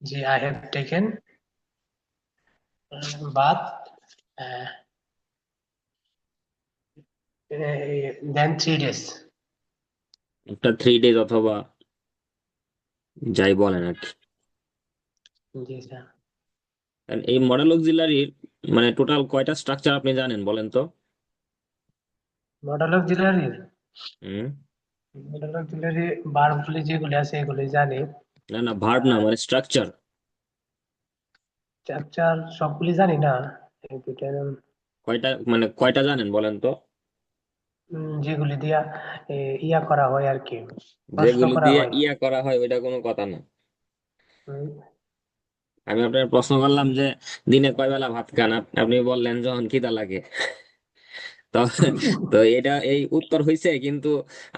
G, I have taken bath then 3 days. একটা 3 days অথবা যাই বলেন আর কি। জি স্যার। And এই মডেল অক্সিলারির মানে টোটাল কয়টা স্ট্রাকচার আপনি জানেন বলেন তো? মডেল অক্সিলারি হুম। মডেল অক্সিলারি ভার্বগুলি যেগুলি আছে এগুলি জানি। না না, ভার্ব না, আর মানে স্ট্রাকচার। স্ট্রাকচার সবগুলি জানি না। এই দুইটার কয়টা মানে কয়টা জানেন বলেন তো? যেগুলি দিয়া ইয়া করা হয় আর কি, প্রশ্ন যেগুলি করা দিয়ে হয়। ইয়া করা হয় ওইটা কোনো কথা না। উম, আমি আপনার প্রশ্ন করলাম যে দিনে কয় বেলা ভাত খান, আপনি বললেন যখন খিদা লাগে। তো তো এটা এই উত্তর হয়েছে, কিন্তু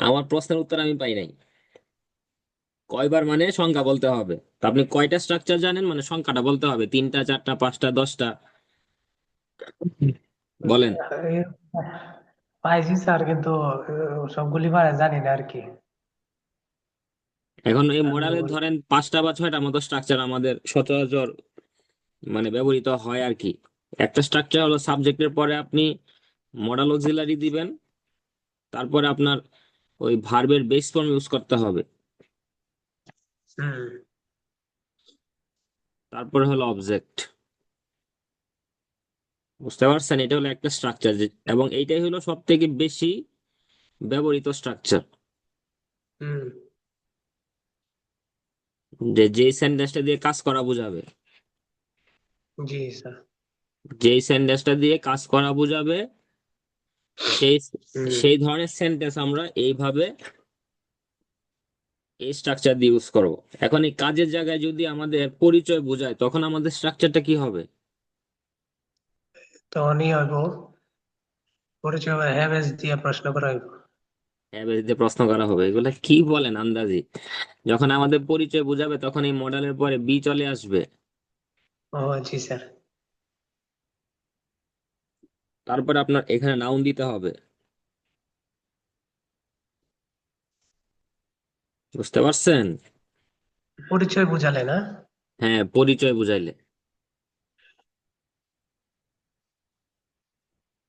আমার প্রশ্নের উত্তর আমি পাই নাই। কয়বার মানে সংখ্যা বলতে হবে। তো আপনি কয়টা স্ট্রাকচার জানেন মানে সংখ্যাটা বলতে হবে, 3টা 4টা 5টা 10টা বলেন। এই পাইছি স্যার, কিন্তু সবগুলি মানে জানি না আর কি। এখন এই আমি মডেলের ধরেন 5টা বা 6টা মতো স্ট্রাকচার আমাদের সচরাচর মানে ব্যবহৃত হয় আর কি। একটা স্ট্রাকচার হলো সাবজেক্টের পরে আপনি মডাল অক্সিলারি দিবেন, তারপরে আপনার ওই ভার্বের বেস ফর্ম ইউজ করতে হবে, হুম। তারপরে হলো অবজেক্ট। বুঝতে পারছেন? এটা হলো একটা স্ট্রাকচার, এবং এইটাই হলো সব থেকে বেশি ব্যবহৃত স্ট্রাকচার। হুম। যে যেই সেন্টেন্সটা দিয়ে কাজ করা বোঝাবে, জি স্যার। যেই সেন্টেন্সটা দিয়ে কাজ করা বোঝাবে সেই হুম। সেই ধরনের সেন্টেন্স আমরা এইভাবে এই স্ট্রাকচার দিয়ে ইউজ করব। এখন এই কাজের জায়গায় যদি আমাদের পরিচয় বোঝায় তখন আমাদের স্ট্রাকচারটা কি হবে? তখনই হইব পরিচয় হ্যাভ এস দিয়ে প্রশ্ন করা হইব। হ্যাঁ, বেশ দিয়ে প্রশ্ন করা হবে। এগুলা কি বলেন আন্দাজি? যখন আমাদের পরিচয় বোঝাবে তখন এই মডেলের পরে বি চলে আসবে, ও জি স্যার। তারপরে আপনার এখানে নাউন দিতে হবে। বুঝতে পারছেন? পরিচয় বুঝালে না? হ্যাঁ, পরিচয় বুঝাইলে।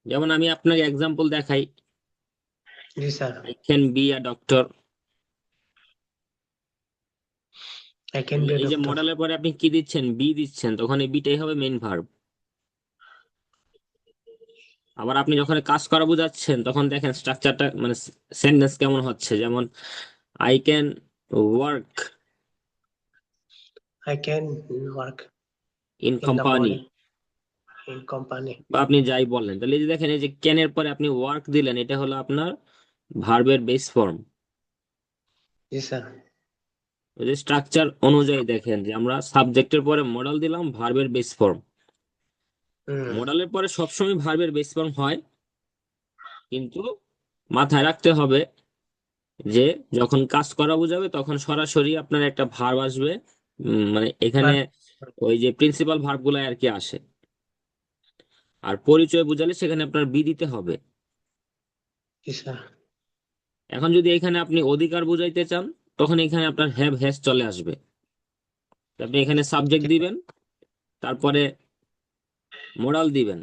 যেমন আমি আপনাকে এক্সাম্পল দেখাই, জি sir. I can be a doctor. I can be a এই যে ডক্টর। মডেলের পরে আপনি কি দিচ্ছেন, বি দিচ্ছেন, তখন এই বিটাই হবে মেইন ভার্ব। আবার আপনি যখন কাজ করা বোঝাচ্ছেন তখন দেখেন স্ট্রাকচারটা মানে সেন্টেন্স কেমন হচ্ছে, যেমন I can work I can work in in the company. Morning in company. বা আপনি যাই বললেন, তাহলে এই যে দেখেন এই যে ক্যানের পরে আপনি ওয়ার্ক দিলেন, এটা হলো আপনার ভার্বের বেস ফর্ম। জি স্যার। ওই যে স্ট্রাকচার অনুযায়ী দেখেন যে আমরা সাবজেক্টের পরে মডেল দিলাম, ভার্বের বেস ফর্ম। হুম। মডেলের পরে সবসময় ভার্বের বেস ফর্ম হয়, কিন্তু মাথায় রাখতে হবে যে যখন কাজ করা বোঝাবে তখন সরাসরি আপনার একটা ভার্ব আসবে। মানে এখানে বাট ওই যে প্রিন্সিপাল ভার্ব গুলো আর কি আসে। আর পরিচয় বোঝালে সেখানে আপনার বি দিতে হবে। জি স্যার। এখন যদি এখানে আপনি অধিকার বুঝাইতে চান তখন এখানে আপনার হ্যাভ হ্যাজ চলে আসবে। তো আপনি এখানে সাবজেক্ট দিবেন, তারপরে মোরাল দিবেন।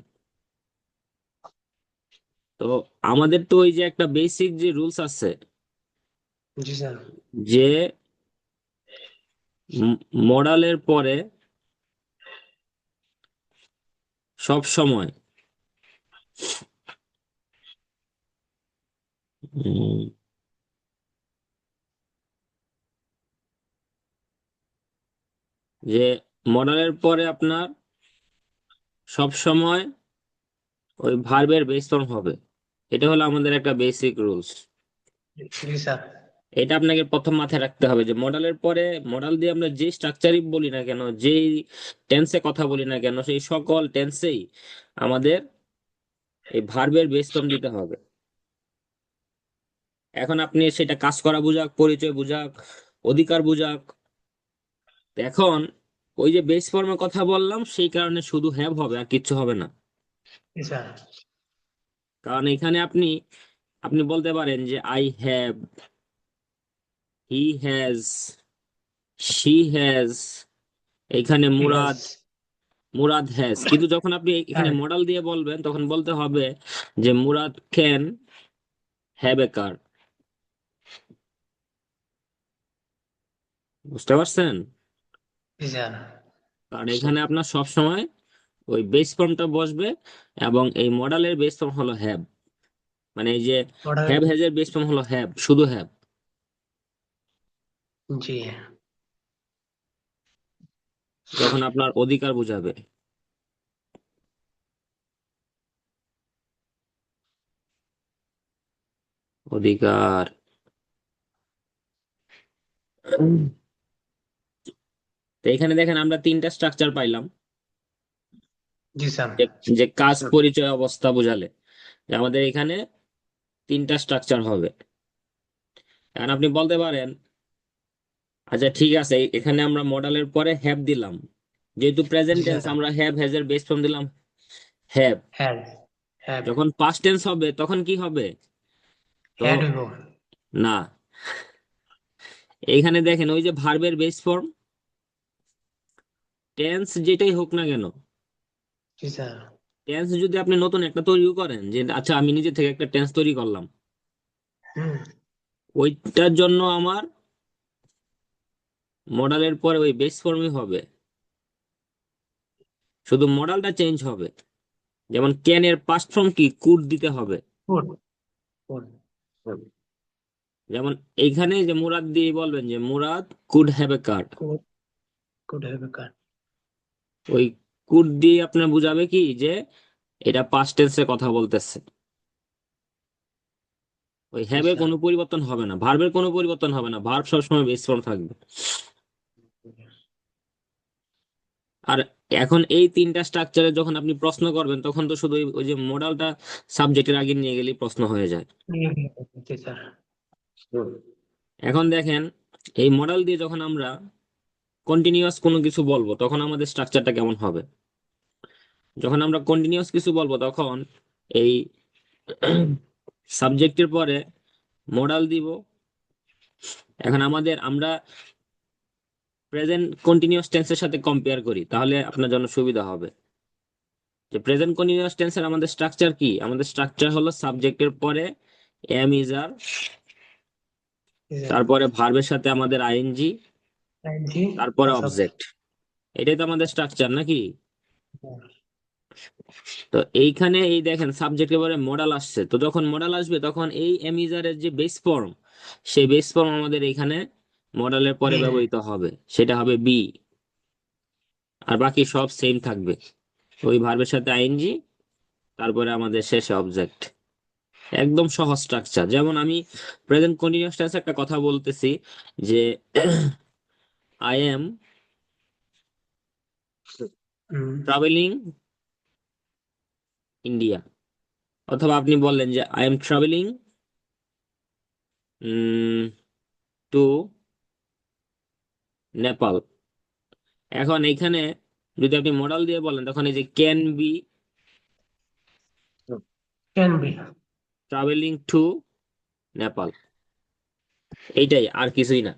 তো আমাদের তো ওই যে একটা বেসিক যে রুলস আছে, জি স্যার। যে মোরালের পরে সব সময় যে মডেলের পরে আপনার সব সময় ওই ভার্বের বেস ফর্ম হবে। এটা হলো আমাদের একটা বেসিক রুলস। জি স্যার। এটা আপনাকে প্রথম মাথায় রাখতে হবে যে মডেলের পরে মডেল দিয়ে আমরা যে স্ট্রাকচারই বলি না কেন, যেই টেন্সে কথা বলি না কেন, সেই সকল টেন্সেই আমাদের এই ভার্বের বেস ফর্ম দিতে হবে। এখন আপনি সেটা কাজ করা বুঝাক, পরিচয় বুঝাক, অধিকার বুঝাক, এখন ওই যে বেস ফর্মের কথা বললাম সেই কারণে শুধু হ্যাভ হবে আর কিচ্ছু হবে না। জি স্যার। কারণ এখানে আপনি আপনি বলতে পারেন যে I have, he has, she has, এইখানে he has, Murad, Murad has, কিন্তু যখন আপনি এখানে হ্যাঁ, মডেল দিয়ে বলবেন তখন বলতে হবে যে মুরাদ ক্যান হ্যাভ এ কার। বুঝতে পারছেন? জি স্যার। কারণ এখানে আপনার সব সময় ওই বেস ফর্মটা বসবে, এবং এই মডেলের বেস ফর্ম হলো হ্যাভ। মানে এই যে অর্ডার, হ্যাভ হ্যাজ এর বেস ফর্ম হলো হ্যাভ, শুধু হ্যাভ। জি যখন আপনার অধিকার বোঝাবে, অধিকার। তো এখানে দেখেন আমরা তিনটা স্ট্রাকচার পাইলাম, জি স্যার। যে যে কাজ, পরিচয়, অবস্থা বোঝালে, যে আমাদের এখানে তিনটা স্ট্রাকচার হবে। এখন আপনি বলতে পারেন, আচ্ছা ঠিক আছে, এখানে আমরা মডেলের পরে হ্যাভ দিলাম, যেহেতু প্রেজেন্ট জি টেন্স স্যার। আমরা হ্যাভ হ্যাজ এর বেস ফর্ম দিলাম হ্যাভ। হ্যাড, হ্যাড, যখন পাস্ট টেন্স হবে তখন কি হবে? তো হ্যাড হইব। না, এইখানে দেখেন ওই যে ভার্বের বেস ফর্ম, টেন্স যেটাই হোক না কেন, জি স্যার। টেন্স যদি আপনি নতুন একটা তৈরিও করেন, যে আচ্ছা আমি নিজে থেকে একটা টেন্স তৈরি করলাম, হুম, ওইটার জন্য আমার মডেলের পরে ওই বেস ফর্মই হবে, শুধু মডেলটা চেঞ্জ হবে। যেমন ক্যান এর পাস্ট ফর্ম কি, কুড দিতে হবে। গুড, গুড, যেমন এইখানে যে মুরাদ দিয়ে বলবেন যে Murad could have a card, good, good হইবে কার। ওই কুড দিয়ে আপনার বুঝাবে কি যে এটা পাস্ট টেন্সে কথা বলতেছে। ওই জি হ্যাভ এর স্যার। কোনো পরিবর্তন হবে না, ভার্বের কোনো পরিবর্তন হবে না, ভার্ব সবসময় বেস ফর্ম থাকবে। আর এখন এই তিনটা স্ট্রাকচারে যখন আপনি প্রশ্ন করবেন তখন তো শুধু ওই ওই যে মডেলটা সাবজেক্টের আগে নিয়ে গেলেই প্রশ্ন হয়ে যায়। জি স্যার। এখন দেখেন, এই মডেল দিয়ে যখন আমরা কন্টিনিউয়াস কোনো কিছু বলবো তখন আমাদের স্ট্রাকচারটা কেমন হবে? যখন আমরা কন্টিনিউয়াস কিছু বলবো তখন এই সাবজেক্টের পরে মডেল দিব। এখন আমরা প্রেজেন্ট কন্টিনিউয়াস টেন্সের সাথে কম্পেয়ার করি, তাহলে আপনার জন্য সুবিধা হবে। যে প্রেজেন্ট কন্টিনিউয়াস টেন্সের আমাদের স্ট্রাকচার কি, আমাদের স্ট্রাকচার হলো সাবজেক্টের পরে এম ইজ আর, জি স্যার। তারপরে ভার্বের সাথে আমাদের আইএনজি, জি তারপরে প্লাস অফ। অবজেক্ট। এটাই তো আমাদের স্ট্রাকচার নাকি? তো এইখানে এই দেখেন সাবজেক্টের পরে মডেল আসছে, তো যখন মডেল আসবে তখন এই এম ইজ আর এর যে বেস ফর্ম, সেই বেস ফর্ম আমাদের এখানে মডেলের পরে বি, ব্যবহৃত হবে, সেটা হবে বি। আর বাকি সব সেম থাকবে, ওই ভার্বের সাথে আইএনজি, তারপরে আমাদের শেষে অবজেক্ট। একদম সহজ স্ট্রাকচার। যেমন আমি প্রেজেন্ট কন্টিনিউয়াস টেন্সে একটা কথা বলতেছি যে আই এম ট্রাভেলিং ইন্ডিয়া, অথবা আপনি বললেন যে I am travelling to Nepal. এখন এইখানে যদি আপনি মডেল দিয়ে বলেন তখন এই যে can be can be. Travelling to Nepal, এইটাই, আর কিছুই না।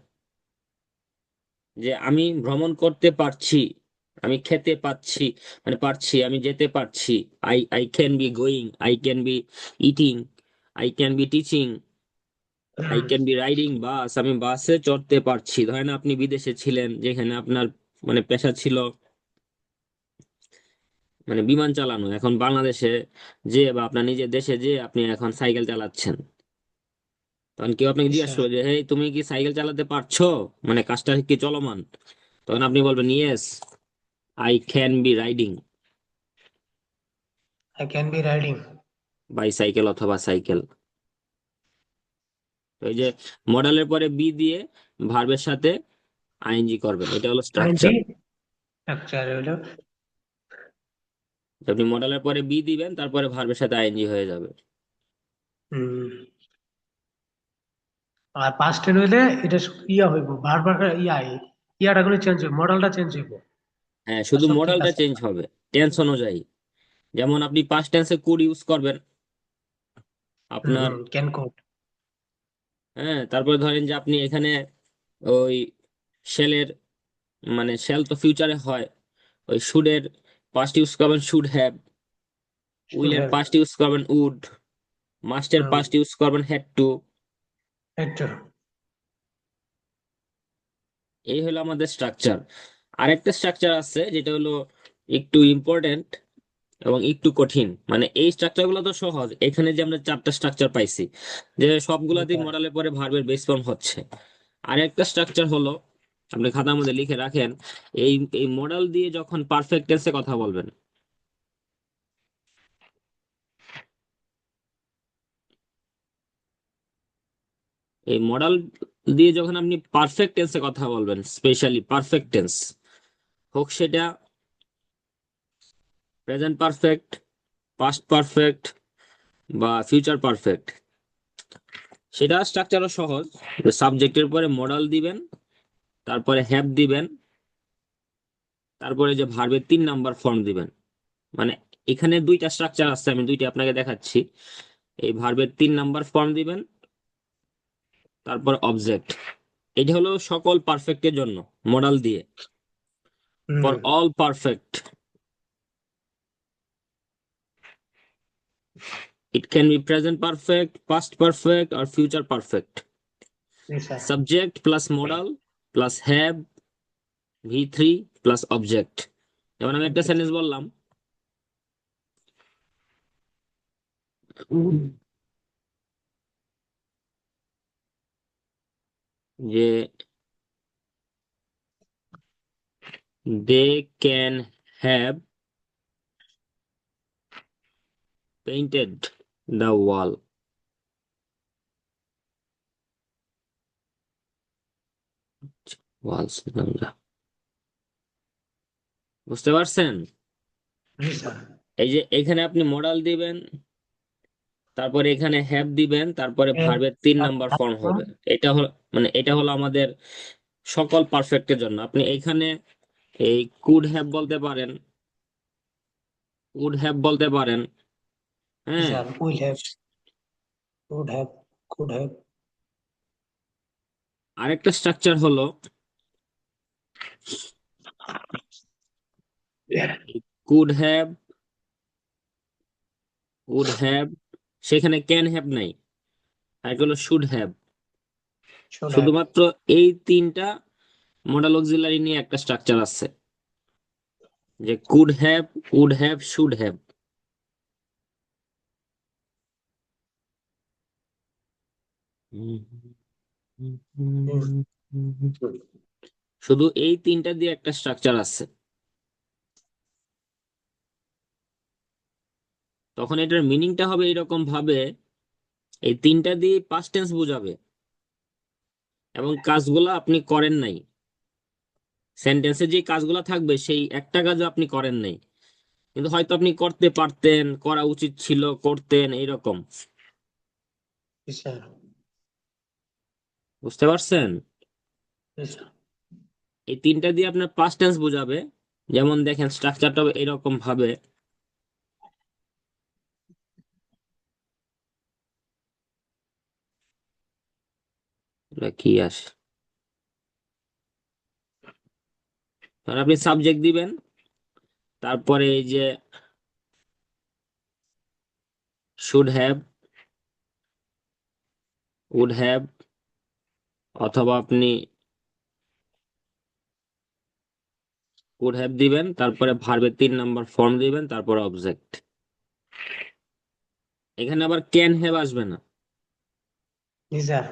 যে আমি ভ্রমণ করতে পারছি, আমি খেতে পাচ্ছি, মানে পারছি, আমি যেতে পারছি। I I can be going, I can be eating, I can be teaching, I can be riding bus, আমি বাসে চড়তে পারছি। ধরেন আপনি বিদেশে ছিলেন, যেখানে আপনার মানে পেশা ছিল মানে বিমান চালানো, এখন বাংলাদেশে যে বা আপনার নিজের দেশে যে আপনি এখন সাইকেল চালাচ্ছেন, তখন কেউ আপনাকে জিজ্ঞাসা স্যার। করবে যে হেই তুমি কি সাইকেল চালাতে পারছো, মানে কাজটা কি চলমান? তখন আপনি বলবেন yes I can be riding I can be riding. Bicycle অথবা সাইকেল। তো এই যে মডেলের পরে বি দিয়ে ভার্বের সাথে আইএনজি করবেন, এটা হলো আইনজি স্ট্রাকচার। স্ট্রাকচার হলো। আপনি মডেলের পরে বি দিবেন, তারপরে ভার্বের সাথে আইএনজি হয়ে যাবে। হুম। আর পাস্ট টেন হইলে এটা ইয়া হইব, বারবার ইয়াটা গুলো চেঞ্জ হইব, মডেলটা চেঞ্জ হইব। হ্যাঁ, আর শুধু সব ঠিক মডেলটা আছে। চেঞ্জ হবে টেন্স অনুযায়ী। যেমন আপনি পাস্ট টেন্সে কুড ইউজ করবেন হুম, আপনার, হুম, ক্যান কোড। হ্যাঁ, তারপরে ধরেন যে আপনি এখানে ওই শেলের মানে শ্যাল তো ফিউচারে হয়, ওই শুডের পাস্ট ইউজ করবেন শুড হ্যাভ, শুড উইলের হ্যাভ। পাস্ট ইউজ করবেন উড, মাস্টের পাস্ট ইউজ করবেন হ্যাড টু। একটু। এই হলো আমাদের স্ট্রাকচার। আরেকটা স্ট্রাকচার আছে যেটা হলো একটু ইম্পর্টেন্ট এবং একটু কঠিন। মানে এই স্ট্রাকচার গুলো তো সহজ, এখানে যে আমরা চারটা স্ট্রাকচার পাইছি যে সবগুলাতেই মডেলের পরে ভার্বের বেস ফর্ম হচ্ছে। আরেকটা স্ট্রাকচার হলো, আপনি খাতার মধ্যে লিখে রাখেন, এই এই মডেল দিয়ে যখন পারফেক্ট টেন্সে কথা বলবেন, এই মডেল দিয়ে যখন আপনি পারফেক্ট টেন্সে কথা বলবেন, স্পেশালি পারফেক্ট টেন্স, হোক সেটা প্রেজেন্ট পারফেক্ট, পাস্ট পারফেক্ট বা ফিউচার পারফেক্ট, সেটা স্ট্রাকচারও সহজ। সাবজেক্টের পরে মডেল দিবেন, তারপরে হ্যাভ দিবেন, তারপরে যে ভার্বের 3 নাম্বার ফর্ম দিবেন। মানে এখানে দুইটা স্ট্রাকচার আছে, আমি দুইটা আপনাকে দেখাচ্ছি। এই ভার্বের 3 নাম্বার ফর্ম দিবেন, তারপর অবজেক্ট। এটা হলো সকল পারফেক্টের জন্য মডেল দিয়ে, for all perfect it can be present perfect, past perfect or future perfect. Subject plus modal plus have V3 plus object. যেমন আমি একটা সেন্টেন্স বললাম যে they can have painted the wall. Walls নামটা বুঝতে পারছেন? জি স্যার। এই যে এখানে আপনি মডাল দিবেন, তারপরে এখানে হ্যাভ দিবেন, তারপরে ভার্বের 3 নাম্বার ফর্ম হবে। এটা হলো, মানে এটা হলো আমাদের সকল পারফেক্টের জন্য। আপনি এখানে এই কুড হ্যাভ বলতে পারেন, উড হ্যাভ বলতে পারেন। হ্যাঁ, sir will have, would have, could have। আরেকটা স্ট্রাকচার হলো কুড হ্যাভ, উড হ্যাভ, সেখানে ক্যান হ্যাভ নাই, আর হলো শুড হ্যাভ। should have। শুধুমাত্র এই 3টা মডাল অক্সিলারি নিয়ে একটা স্ট্রাকচার আছে, যে could have, would have, should have. শুধু এই 3টা দিয়ে একটা স্ট্রাকচার আছে। তখন এটার মিনিংটা হবে এরকম ভাবে, এই 3টা দিয়ে পাস্ট টেন্স বোঝাবে এবং কাজগুলো আপনি করেন নাই। সেন্টেন্সে যে কাজগুলো থাকবে সেই একটা কাজও আপনি করেন নাই, কিন্তু হয়তো আপনি করতে পারতেন, করা উচিত ছিল, করতেন, এইরকম। জি স্যার। বুঝতে পারছেন? জি স্যার। এই 3টা দিয়ে আপনার পাস্ট টেন্স বোঝাবে। যেমন দেখেন স্ট্রাকচারটা এরকম ভাবে, এটা কি আসে, ধর আপনি সাবজেক্ট দিবেন, তারপরে এই যে শুড হ্যাভ, উড হ্যাভ, অথবা আপনি উড হ্যাভ দিবেন, তারপরে ভার্বের 3 নাম্বার ফর্ম দিবেন, তারপরে অবজেক্ট। এখানে আবার ক্যান হ্যাভ আসবে না, জি স্যার।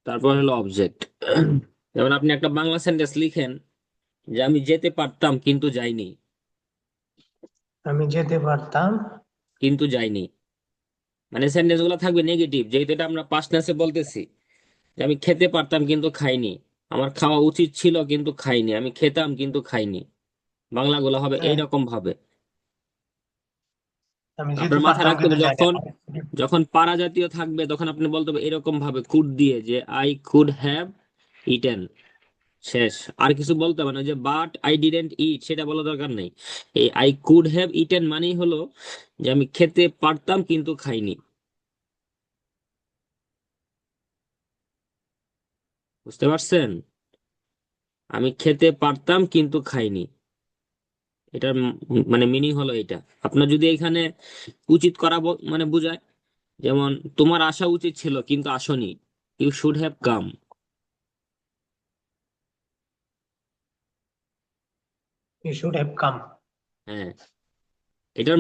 তারপর হলো অবজেক্ট। যেমন আপনি একটা বাংলা সেন্টেন্স লিখেন যে আমি যেতে পারতাম কিন্তু যাইনি, আমি যেতে পারতাম। কিন্তু যাইনি। মানে সেন্টেন্স গুলো থাকবে নেগেটিভ, যেহেতু এটা আমরা পাস্ট টেন্সে বলতেছি। যে আমি খেতে পারতাম কিন্তু খাইনি, আমার খাওয়া উচিত ছিল কিন্তু খাইনি, আমি খেতাম কিন্তু খাইনি। বাংলাগুলো হবে হ্যাঁ, এইরকম ভাবে। আমি যেতে আপনার মাথায় পারতাম রাখতে কিন্তু হবে, যাই না। যখন যখন পারা জাতীয় থাকবে তখন আপনি বলতে হবে এরকম ভাবে কুড দিয়ে, যে আই কুড হ্যাভ ইটেন, শেষ। আর কিছু বলতে হবে না যে বাট আই ডিডেন্ট ইট, সেটা বলা দরকার নেই। এই আই কুড হ্যাভ ইটেন মানেই হলো যে আমি খেতে পারতাম কিন্তু খাইনি। বুঝতে পারছেন? আমি খেতে পারতাম কিন্তু খাইনি। এটার মানে মিনিং হলো এটা। আপনার যদি এখানে উচিত করা মানে বোঝায়, যেমন তোমার আসা উচিত ছিল কিন্তু আসোনি, you should have come. You should have come. হ্যাঁ, এটার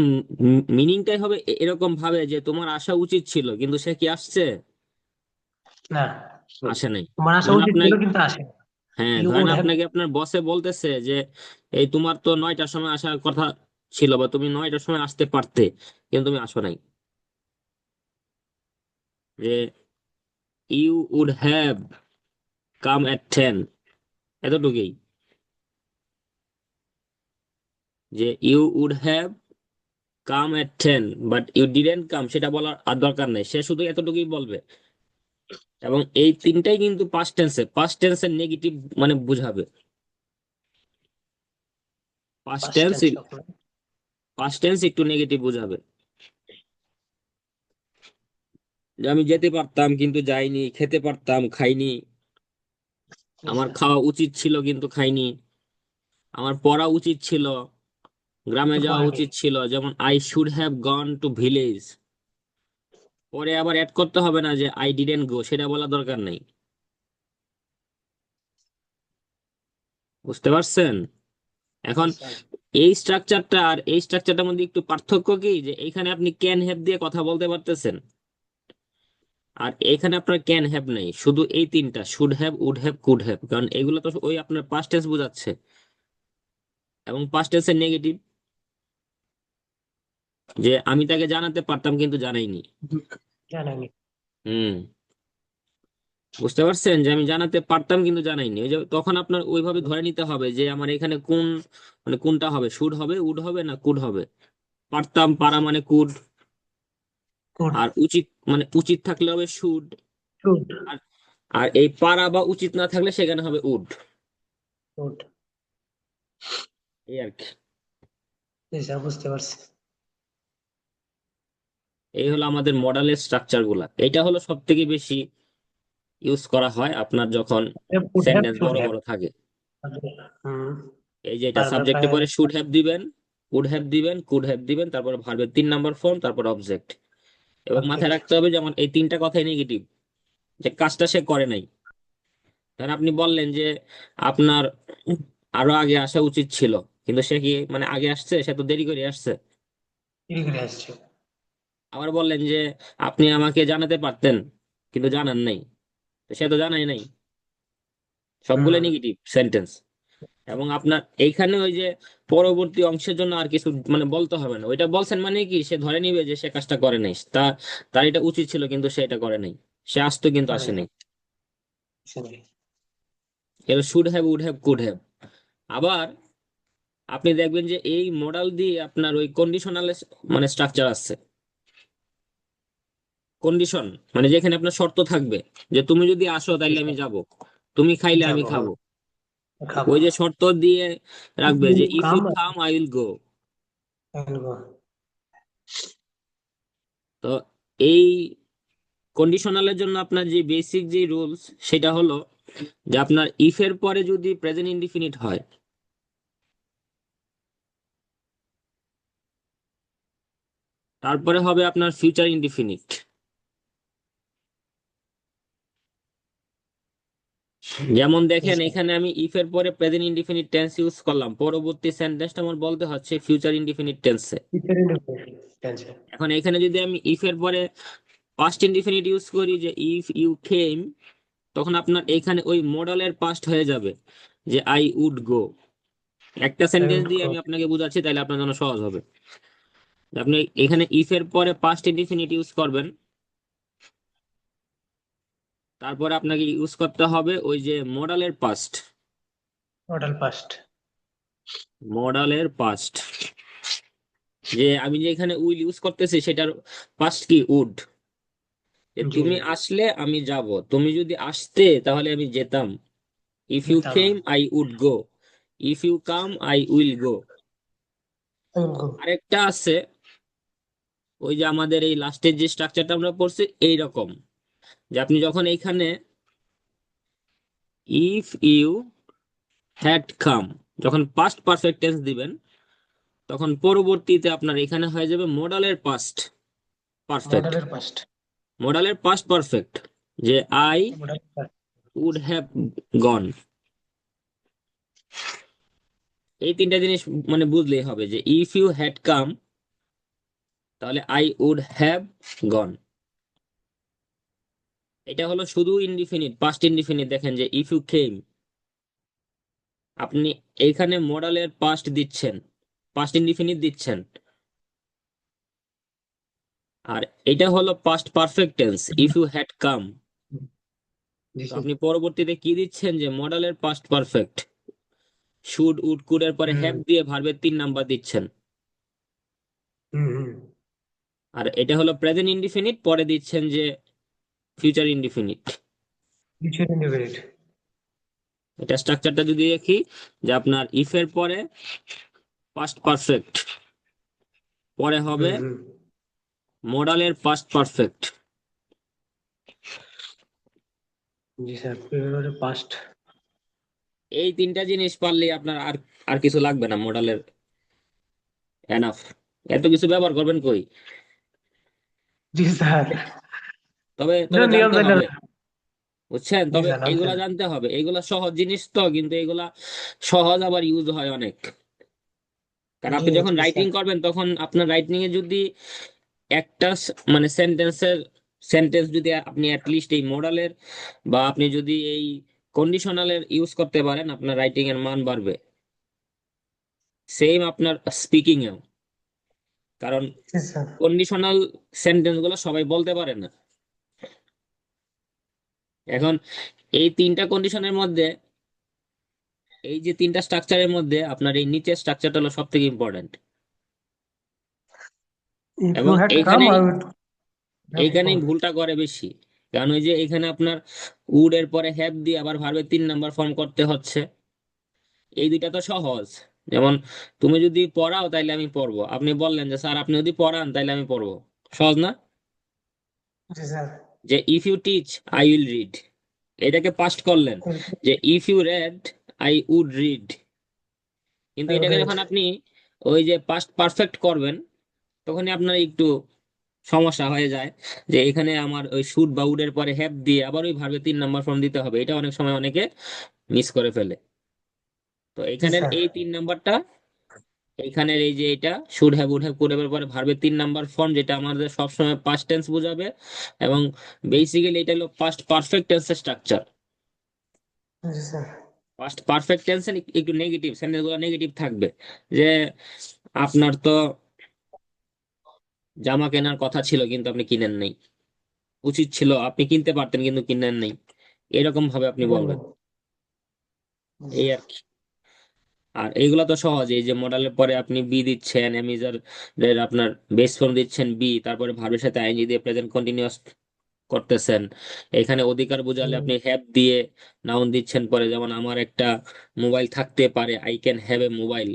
মিনিংটাই হবে এরকম ভাবে যে তোমার আসা উচিত ছিল কিন্তু সে কি আসছে? না, আসে নাই। তোমার আসা ধরেন উচিত ছিল আপনাকে, কিন্তু আসে। হ্যাঁ ইউ ধরেন উড হ্যাভ। আপনাকে আপনার বসে বলতেছে যে এই তোমার তো 9টার সময় আসার কথা ছিল, বা তুমি 9টার সময় আসতে পারতে কিন্তু তুমি আসো নাই। যে you would have come at 10, এতটুকুই। যে you would have come at 10 but you didn't come, সেটা বলার আর দরকার নেই, সে শুধু এতটুকুই বলবে। এবং এই তিনটাই কিন্তু পাস্ট টেন্সের নেগেটিভ মানে বুঝাবে। Past past tense, tense. Past tense একটু নেগেটিভ বুঝাবে। যে আমি যেতে পারতাম কিন্তু যাইনি, খেতে পারতাম খাইনি, আমার খাওয়া উচিত ছিল কিন্তু খাইনি, আমার পড়া উচিত ছিল, গ্রামে যাওয়া পড়েনি। উচিত ছিল, যেমন I should have gone to village. পরে আবার অ্যাড করতে হবে না যে আই ডিডেন্ট গো, সেটা বলা দরকার নেই। বুঝতে পারছেন? এখন এই স্ট্রাকচারটা আর এই স্ট্রাকচারটার মধ্যে একটু পার্থক্য কি, যে এইখানে আপনি ক্যান হ্যাভ দিয়ে কথা বলতে পারতেছেন, আর এখানে আপনার ক্যান হ্যাভ নেই, শুধু এই তিনটা should have, would have, could have, কারণ এগুলো তো ওই আপনার পাস্ট টেন্স বোঝাচ্ছে এবং পাস্ট টেন্সের নেগেটিভ। যে আমি তাকে জানাতে পারতাম কিন্তু জানাইনি। জানেনি। হুম, বুঝতে পারছেন যে আমি জানাতে পারতাম কিন্তু জানাইনি, ওই যে তখন আপনার ওইভাবে ধরে নিতে হবে যে আমার এখানে কোন মানে কোনটা হবে, শুড হবে, উড হবে, না কুড হবে। পারতাম, পারা মানে কুড। গুড। আর উচিত মানে উচিত থাকলে হবে শুড। গুড। আর আর এই পারা বা উচিত না থাকলে সেখানে হবে উড। গুড। এই আর কি। জি স্যার, বুঝতে পারছি। এই হলো আমাদের মডেলের স্ট্রাকচার গুলা। এটা হলো সব থেকে বেশি ইউজ করা হয় আপনার যখন কুড হ্যাভ, সেন্টেন্স শুড বড় হ্যাভ। বড় থাকে। হুম। এই যে এটা ভার্বের সাবজেক্টে প্রায়। পরে শুড হ্যাভ দিবেন, উড হ্যাভ দিবেন, কুড হ্যাভ দিবেন, তারপর ভার্বের 3 নম্বর ফর্ম, তারপর অবজেক্ট। এবং মাথায় সাবজেক্ট। রাখতে হবে যেমন এই তিনটা কথাই নেগেটিভ, যে কাজটা সে করে নাই। ধরেন আপনি বললেন যে আপনার আরো আগে আসা উচিত ছিল, কিন্তু সে কি মানে আগে আসছে? সে তো দেরি করে আসছে। দেরি করে আসছে। আবার বললেন যে আপনি আমাকে জানাতে পারতেন কিন্তু জানান নাই, তো সে তো জানাই নাই। সবগুলো হুম। Negative sentence. এবং আপনার এইখানে ওই যে পরবর্তী অংশের জন্য আর কিছু মানে বলতে হবে না, ওইটা বলছেন মানে কি সে ধরে নিবে যে সে কাজটা করে নাই, তার এটা উচিত ছিল কিন্তু সে এটা করে নাই, সে আসতো কিন্তু আসে করেনি। নাই। শুনি। এটা should have, would have, could have. আবার আপনি দেখবেন যে এই মডেল দিয়ে আপনার ওই কন্ডিশনাল মানে স্ট্রাকচার আছে। কন্ডিশন মানে যেখানে আপনার শর্ত থাকবে যে তুমি যদি আসো তাইলে আমি যাব, তুমি খাইলে আমি যাবো। খাবো। খাবো। ওই যে শর্ত দিয়ে রাখবে যে if come. You come I will go. তো এই কন্ডিশনালের জন্য আপনার যে বেসিক যে রুলস সেটা হলো যে আপনার ইফ এর পরে যদি প্রেজেন্ট ইনডিফিনিট হয়, তারপরে হবে আপনার ফিউচার ইনডিফিনিট। যেমন দেখেন এখানে আমি ইফ এর পরে প্রেজেন্ট ইনডিফিনিট টেন্স ইউজ করলাম, পরবর্তী সেন্টেন্সটা আমার বলতে হচ্ছে ফিউচার ইনডিফিনিট টেন্সে। এখন এখানে যদি আমি ইফ এর পরে পাস্ট ইনডিফিনিট ইউজ করি যে ইফ ইউ কেম, তখন আপনার এখানে ওই মডেলের পাস্ট হয়ে যাবে যে আই উড গো। একটা সেন্টেন্স দিয়ে আমি আপনাকে বুঝাচ্ছি তাহলে আপনার জন্য সহজ হবে। আপনি এখানে ইফ এর পরে পাস্ট ইনডিফিনিট ইউজ করবেন, তারপরে আপনাকে ইউজ করতে হবে ওই যে মডেলের পাস্ট। Model past. মডেলের পাস্ট, যে আমি যে এখানে উইল ইউজ করতেছি সেটার পাস্ট কি? উড। যে জি। তুমি আসলে আমি যাব, তুমি যদি আসতে তাহলে আমি যেতাম। ইফ ইউ যেতাম। Came I would go, if you come I will go. আরেকটা আছে ওই যে আমাদের এই লাস্টের যে স্ট্রাকচারটা আমরা পড়ছি এইরকম, যে আপনি যখন এইখানে ইফ ইউ হ্যাড কাম, যখন পাস্ট পারফেক্ট টেন্স দিবেন তখন পরবর্তীতে আপনার এখানে হয়ে যাবে মডালের পাস্ট পারফেক্ট। মডেলের পাস্ট। মডালের পাস্ট পারফেক্ট, যে I modal would have gone. এই তিনটা জিনিস মানে বুঝলেই হবে যে ইফ ইউ হ্যাড কাম তাহলে আই উড হ্যাভ গন। এটা হলো শুধু ইনডিফিনিট, পাস্ট ইনডিফিনিট। দেখেন যে ইফ ইউ কেম, আপনি এইখানে মডালের পাস্ট দিচ্ছেন, পাস্ট ইনডিফিনিট দিচ্ছেন। আর এটা হলো past perfect tense, if you had come. জি তো স্যার। আপনি পরবর্তীতে কি দিচ্ছেন, যে মডালের past perfect should would could এর পরে হুম হ্যাভ দিয়ে ভার্বের 3 নাম্বার দিচ্ছেন। হুম হুম। আর এটা হলো প্রেজেন্ট ইনডিফিনিট, পরে দিচ্ছেন যে ফিউচার ইনডিফিনিট। Future independent. এটা স্ট্রাকচারটা যদি দেখি, যে আপনার ইফ এর পরে পাস্ট পারফেক্ট, পরে হবে হুম হুম। মডালের পাস্ট পারফেক্ট। জি স্যার, পাস্ট। এই তিনটা জিনিস পারলেই আপনার আর আর কিছু লাগবে না, মডালের এনাফ। এত কিছু ব্যবহার করবেন কই? জি স্যার। তবে এটা তবে নিয়ম জানতে জানি না। হবে, বুঝছেন? জি তবে স্যার, নাম এগুলা স্যার। জানতে হবে, এগুলা সহজ জিনিস তো, কিন্তু এগুলা সহজ আবার ইউজ হয় অনেক। কারণ জি আপনি যখন জি রাইটিং স্যার। করবেন তখন আপনার রাইটিং এ যদি একটা মানে সেন্টেন্স যদি আপনি অ্যাটলিস্ট এই মডালের বা আপনি যদি এই কন্ডিশনালের ইউজ করতে পারেন, আপনার রাইটিং এর মান বাড়বে। সেম আপনার স্পিকিং এও। কারণ জি স্যার। কন্ডিশনাল সেন্টেন্স গুলো সবাই বলতে পারে না। এখন এই তিনটা কন্ডিশনের মধ্যে, এই যে তিনটা স্ট্রাকচারের মধ্যে আপনার এই নিচের স্ট্রাকচারটা হলো সব থেকে ইম্পর্টেন্ট। ইফ ইউ এবং হ্যাড কাম এইখানেই আই উড হ্যাভ এইখানেই গন। ভুলটা করে বেশি। কারণ ওই যে এখানে আপনার উড এর পরে হ্যাভ দিয়ে আবার ভার্বের 3 নাম্বার ফর্ম করতে হচ্ছে। এই দুইটা তো সহজ। যেমন তুমি যদি পড়াও তাইলে আমি পড়বো, আপনি বললেন যে স্যার আপনি যদি পড়ান তাইলে আমি পড়বো। সহজ না? জি স্যার। যে if you teach I will read, এটাকে পাস্ট করলেন যে if you read I would read. কিন্তু আই উড এটাকে রিড। যখন আপনি ওই যে পাস্ট পারফেক্ট করবেন তখনই আপনার একটু সমস্যা হয়ে যায়, যে এখানে আমার ওই শুড বা উডের পরে হ্যাভ দিয়ে আবার ওই ভার্বে 3 নাম্বার ফর্ম দিতে হবে। এটা অনেক সময় অনেকে মিস করে ফেলে। তো জি এখানের স্যার। এই 3 নাম্বারটা, এইখানের এই যে এটা should have would have could have এর পরে ভার্বের 3 নাম্বার ফর্ম, যেটা আমাদের সবসময় পাস্ট টেন্স বোঝাবে। এবং বেসিক্যালি এটা হলো পাস্ট পারফেক্ট টেন্সের স্ট্রাকচার। জি স্যার। পাস্ট পারফেক্ট টেন্সের একটু নেগেটিভ সেন্টেন্স গুলো নেগেটিভ থাকবে। যে আপনার তো জামা কেনার কথা ছিল কিন্তু আপনি কিনেন নাই, উচিত ছিল আপনি কিনতে পারতেন কিন্তু কিনেন নাই, এরকম ভাবে আপনি বলবেন। এই আর কি। আর এইগুলা তো সহজ, এই যে মডালের পরে আপনি বি দিচ্ছেন, এমিজার আপনার বেস ফর্ম দিচ্ছেন বি, তারপরে ভার্বের সাথে আইএনজি দিয়ে প্রেজেন্ট কন্টিনিউয়াস করতেছেন। এখানে অধিকার বোঝালে আপনি হ্যাভ দিয়ে নাউন দিচ্ছেন পরে, যেমন আমার একটা মোবাইল থাকতে পারে, I can have a mobile.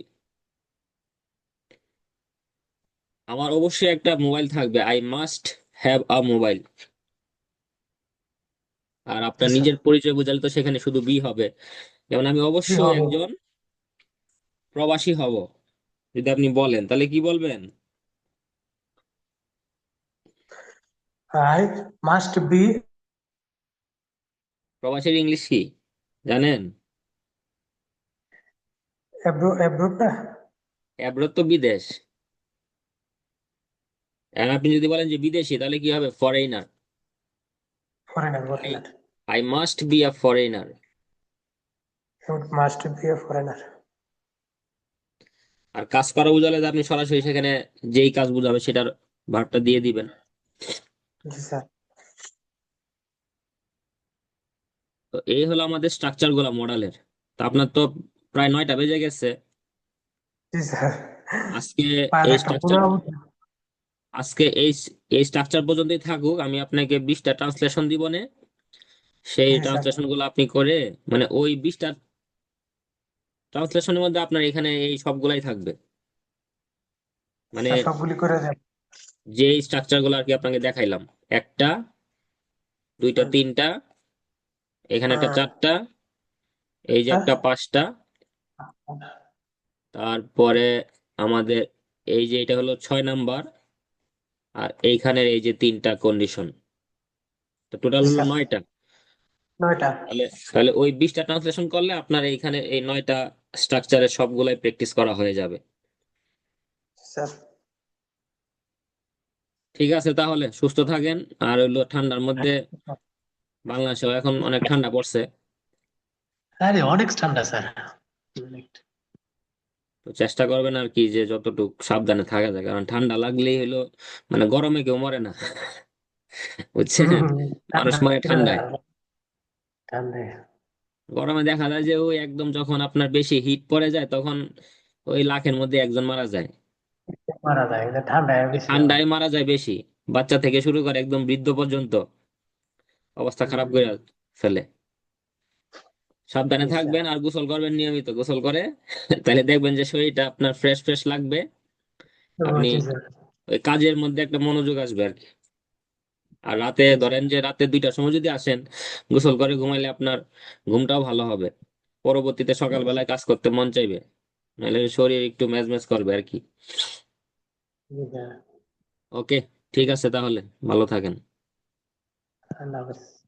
আমার অবশ্যই একটা মোবাইল থাকবে, I must have a mobile. আর জি আপনার স্যার। নিজের পরিচয় বোঝালে তো সেখানে শুধু বি হবে। যেমন আমি কি অবশ্যই হবে? একজন প্রবাসী হব, যদি আপনি বলেন তাহলে কি বলবেন? I must B. প্রবাসীর ইংলিশ কি জানেন? অ্যাব্রোড না? অ্যাব্রোড তো বিদেশ। আর আপনি যদি বলেন যে বিদেশি তাহলে কি হবে? Foreigner. Foreigner, I foreigner. I must be a foreigner. Must be a foreigner. আর কাজ করা বোঝালে তো আপনি সরাসরি সেখানে যেই কাজ বোঝাবে সেটার ভার্বটা দিয়ে দিবেন। জি স্যার। তো এই হলো আমাদের স্ট্রাকচার গুলা মডেলের। তো আপনার তো প্রায় 9টা বেজে গেছে। জি স্যার। আজকে পারলে এই একটা স্ট্রাকচার পুনরাবৃত্তি। আজকে এই স্ট্রাকচার পর্যন্তই থাকুক। আমি আপনাকে 20টা ট্রান্সলেশন দিব নে, সেই জি স্যার। ট্রান্সলেশন গুলো আপনি করে, মানে ওই 20টা ট্রান্সলেশনের মধ্যে আপনার এখানে এই সবগুলাই থাকবে। মানে স্যার সবগুলি করে দেন। যে স্ট্রাকচার গুলো আর কি আপনাকে দেখাইলাম, একটা, দুইটা, হুম, তিনটা, এখানে একটা হুম, চারটা, এই যে স্যার। একটা পাঁচটা, তারপরে আমাদের এই যে এটা হলো 6 নাম্বার, আর এইখানের এই যে 3টা কন্ডিশন, তো টোটাল হলো আচ্ছা 9টা। 9টা। তাহলে তাহলে ওই 20টা ট্রান্সলেশন করলে আপনার এইখানে এই 9টা স্ট্রাকচারের সবগুলাই প্র্যাকটিস করা হয়ে যাবে। স্যার ঠিক আছে, তাহলে সুস্থ থাকেন। আর হইলো ঠান্ডার মধ্যে বাংলাদেশেও এখন অনেক ঠান্ডা পড়ছে, আরে অনেক ঠান্ডা স্যার, অনেক। তো চেষ্টা করবেন আর কি যে যতটুকু সাবধানে থাকা যায়, কারণ ঠান্ডা লাগলেই হলো মানে গরমে কেউ মরে না বুঝছেন, মানুষ ঠান্ডা মরে ঠান্ডায়। ঠান্ডায় গরমে দেখা যায় যে ওই একদম যখন আপনার বেশি হিট পড়ে যায় তখন ওই লাখের মধ্যে একজন মারা যায়। মারা যায়, কিন্তু ঠান্ডায় বেশি হয়। ঠান্ডায় মারা যায় বেশি, বাচ্চা থেকে শুরু করে একদম বৃদ্ধ পর্যন্ত অবস্থা খারাপ করে হুম, ফেলে। সাবধানে জি স্যার। থাকবেন আর গোসল করবেন, নিয়মিত গোসল করে তাহলে দেখবেন যে শরীরটা আপনার ফ্রেশ ফ্রেশ লাগবে। আপনি জি স্যার। ওই কাজের মধ্যে একটা মনোযোগ আসবে আর কি। আর রাতে জি স্যার। ধরেন যে রাতে 2টার সময় যদি আসেন, গোসল করে ঘুমাইলে আপনার ঘুমটাও ভালো হবে, পরবর্তীতে সকালবেলায় কাজ করতে মন চাইবে, নাহলে শরীর একটু ম্যাজম্যাজ করবে আর কি। জি স্যার। ওকে, ঠিক আছে তাহলে, ভালো থাকেন। আল্লাহ হাফেজ।